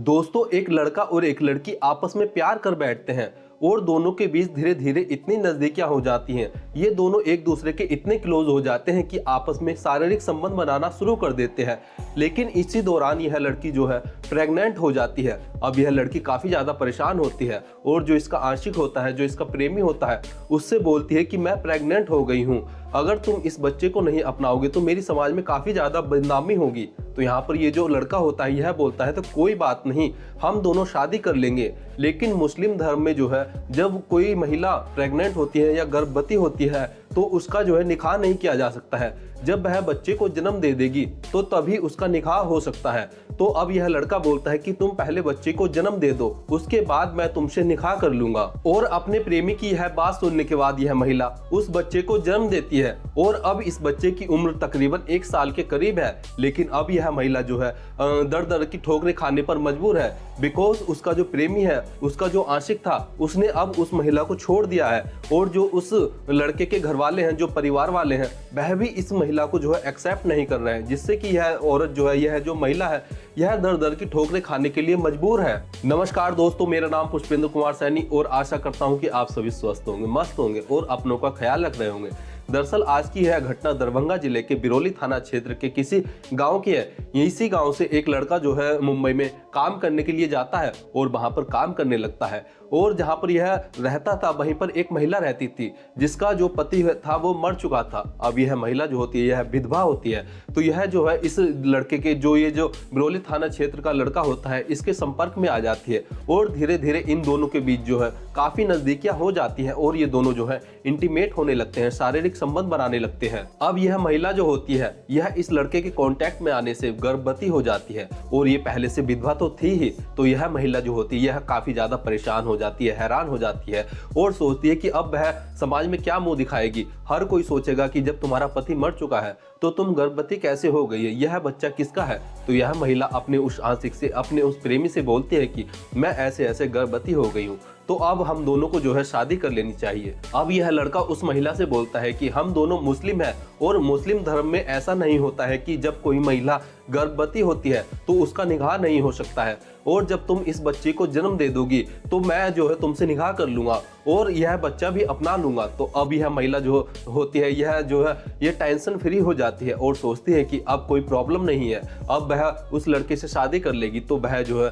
दोस्तों, एक लड़का और एक लड़की आपस में प्यार कर बैठते हैं और दोनों के बीच धीरे धीरे इतनी नजदीकियां हो जाती हैं। ये दोनों एक दूसरे के इतने क्लोज हो जाते हैं कि आपस में शारीरिक संबंध बनाना शुरू कर देते हैं। लेकिन इसी दौरान यह लड़की जो है प्रेग्नेंट हो जाती है। अब यह लड़की काफ़ी ज़्यादा परेशान होती है और जो इसका आशिक होता है, जो इसका प्रेमी होता है, उससे बोलती है कि मैं प्रेग्नेंट हो गई हूँ, अगर तुम इस बच्चे को नहीं अपनाओगे तो मेरी समाज में काफ़ी ज़्यादा बदनामी होगी। तो यहाँ पर ये जो लड़का होता है यह बोलता है तो कोई बात नहीं, हम दोनों शादी कर लेंगे। लेकिन मुस्लिम धर्म में जो है जब कोई महिला प्रेग्नेंट होती है या गर्भवती होती है तो उसका जो है निकाह नहीं किया जा सकता है। जब वह बच्चे को जन्म दे देगी तो तभी उसका निकाह हो सकता है। तो अब यह लड़का बोलता है कि तुम पहले बच्चे को जन्म दे दो, उसके बाद मैं तुमसे निकाह कर लूंगा। और अपने प्रेमी की यह बात सुनने के बाद यह महिला उस बच्चे को जन्म देती है और अब इस बच्चे की उम्र तकरीबन 1 साल के करीब है। लेकिन अब यह महिला जो है दर दर की ठोकरें खाने पर मजबूर है, बिकॉज उसका जो प्रेमी है, उसका जो आशिक था, उसने अब उस महिला को छोड़ दिया है। और जो उस लड़के के घर वाले हैं, जो परिवार वाले हैं, वह भी इस महिला को जो है एक्सेप्ट नहीं कर रहे हैं, जिससे कि यह औरत जो है, यह जो महिला है, यह दर दर की ठोकरें खाने के लिए मजबूर है। नमस्कार दोस्तों, मेरा नाम पुष्पेंद्र कुमार सैनी और आशा करता हूं कि आप सभी स्वस्थ होंगे, मस्त होंगे और अपनों का ख्याल रख रहे होंगे। दरअसल आज की यह घटना दरभंगा जिले के बिरौली थाना क्षेत्र के किसी गांव की है। इसी गांव से एक लड़का जो है मुंबई में काम करने के लिए जाता है और वहां पर काम करने लगता है। और जहां पर यह रहता था वहीं पर एक महिला रहती थी जिसका जो पति था वो मर चुका था। अब यह महिला जो होती है यह विधवा होती है। तो यह जो है इस लड़के के जो बिरौली थाना क्षेत्र का लड़का होता है इसके संपर्क में आ जाती है और धीरे धीरे इन दोनों के बीच जो है काफी नजदीकियां हो जाती हैं और ये दोनों जो है इंटीमेट होने लगते हैं, शारीरिक संबंध बनाने लगते हैं। अब यह महिला जो होती है यह इस लड़के के कांटेक्ट में आने से गर्भवती हो जाती है और ये पहले से विधवा तो थी ही। तो यह महिला जो होती है यह काफी ज्यादा परेशान हो जाती है, हैरान हो जाती है और सोचती है कि अब वह समाज में क्या मुंह दिखाएगी। हर कोई सोचेगा कि जब तुम्हारा पति मर चुका है तो तुम गर्भवती कैसे हो गई है, यह बच्चा किसका है। तो यह महिला अपने उस आशिक से, अपने उस प्रेमी से बोलती है कि मैं ऐसे ऐसे गर्भवती हो गई हूँ, तो अब हम दोनों को जो है शादी कर लेनी चाहिए। अब यह लड़का उस महिला से बोलता है कि हम दोनों मुस्लिम हैं और मुस्लिम धर्म में ऐसा नहीं होता है कि जब कोई महिला गर्भवती होती है तो उसका निकाह नहीं हो सकता है, और जब तुम इस बच्चे को जन्म दे दोगी तो मैं जो है तुमसे निकाह कर लूंगा और यह बच्चा भी अपना लूंगा। तो अब यह महिला जो होती है यह जो है ये टेंशन फ्री हो जाती है और सोचती है कि अब कोई प्रॉब्लम नहीं है, अब वह उस लड़के से शादी कर लेगी तो वह जो है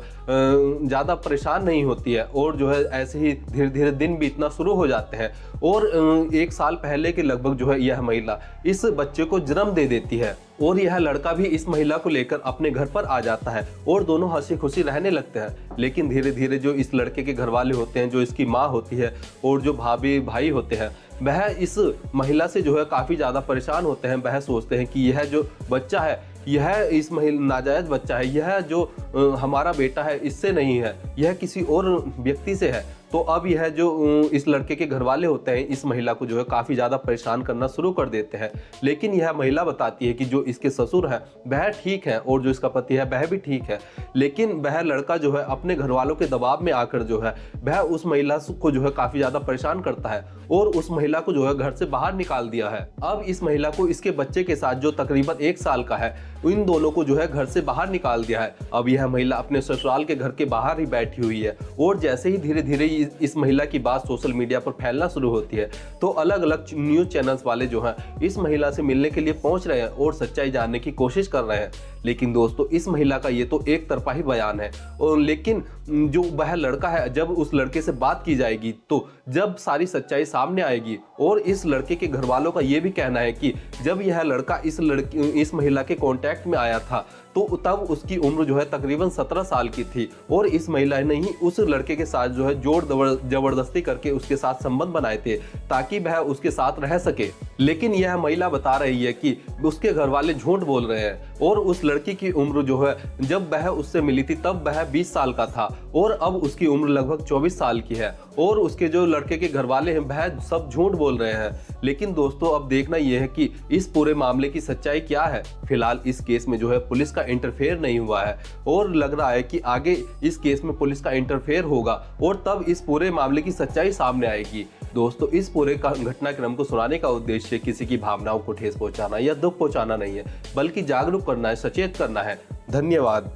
ज़्यादा परेशान नहीं होती है। और जो है ऐसे ही धीरे धीरे दिन बीतना शुरू हो जाते हैं और 1 साल पहले के लगभग जो है यह महिला इस बच्चे को जन्म दे देती है और यह लड़का भी इस महिला को लेकर अपने घर पर आ जाता है और दोनों हंसी खुशी रहने लगते हैं। लेकिन धीरे धीरे जो इस लड़के के घर वाले होते हैं, जो इसकी माँ होती है और जो भाभी भाई होते हैं, वह इस महिला से जो है काफ़ी ज़्यादा परेशान होते हैं। वह सोचते हैं कि यह जो बच्चा है यह इस महिला नाजायज बच्चा है, यह जो हमारा बेटा है इससे नहीं है, यह किसी और व्यक्ति से है। तो अब यह जो इस लड़के के घर वाले होते हैं इस महिला को जो है काफ़ी ज़्यादा परेशान करना शुरू कर देते हैं। लेकिन यह महिला बताती है कि जो इसके ससुर है वह ठीक है और जो इसका पति है वह भी ठीक है। लेकिन वह लड़का जो है अपने घर वालों के दबाव में आकर जो है वह उस महिला को जो है काफ़ी ज़्यादा परेशान करता है और उस महिला को जो है घर से बाहर निकाल दिया है। अब इस महिला को इसके बच्चे के साथ जो तकरीबन 1 साल का है, इन दोनों को जो है घर से बाहर निकाल दिया है। अब यह महिला अपने ससुराल के घर के बाहर ही बैठी हुई है और जैसे ही धीरे धीरे इस महिला की बात सोशल मीडिया पर फैलना शुरू होती है तो अलग अलग न्यूज़ चैनल्स वाले जो हैं इस महिला से मिलने के लिए पहुंच रहे हैं और सच्चाई जानने की कोशिश कर रहे हैं। लेकिन दोस्तों, इस महिला का ये तो एक तरफा ही बयान है और लेकिन जो वह लड़का है, जब उस लड़के से बात की जाएगी तो जब सारी सच्चाई सामने आएगी और इस लड़के के घर वालों का ये भी कहना है कि जब यह लड़का इस महिला के कांटेक्ट में आया था तो तब उसकी उम्र जो है तकरीबन 17 साल की थी और इस महिला ने ही उस लड़के के साथ जो है जोर जबरदस्ती करके उसके साथ संबंध बनाए थे ताकि वह उसके साथ रह सके। लेकिन यह महिला बता रही है कि उसके घर वाले झूठ बोल रहे हैं और उस लड़की की उम्र जो है जब वह उससे मिली थी तब वह 20 साल का था और अब उसकी उम्र लगभग 24 साल की है और उसके जो लड़के के घर वाले हैं वह सब झूठ बोल रहे हैं। लेकिन दोस्तों, अब देखना यह है कि इस पूरे मामले की सच्चाई क्या है। फिलहाल इस केस में जो है पुलिस का इंटरफेयर नहीं हुआ है और लग रहा है कि आगे इस केस में पुलिस का इंटरफेयर होगा और तब इस पूरे मामले की सच्चाई सामने आएगी। दोस्तों, इस पूरे घटनाक्रम को सुनाने का उद्देश्य किसी की भावनाओं को ठेस पहुंचाना या दुख पहुंचाना नहीं है, बल्कि जागरूक करना है, सचेत करना है। धन्यवाद।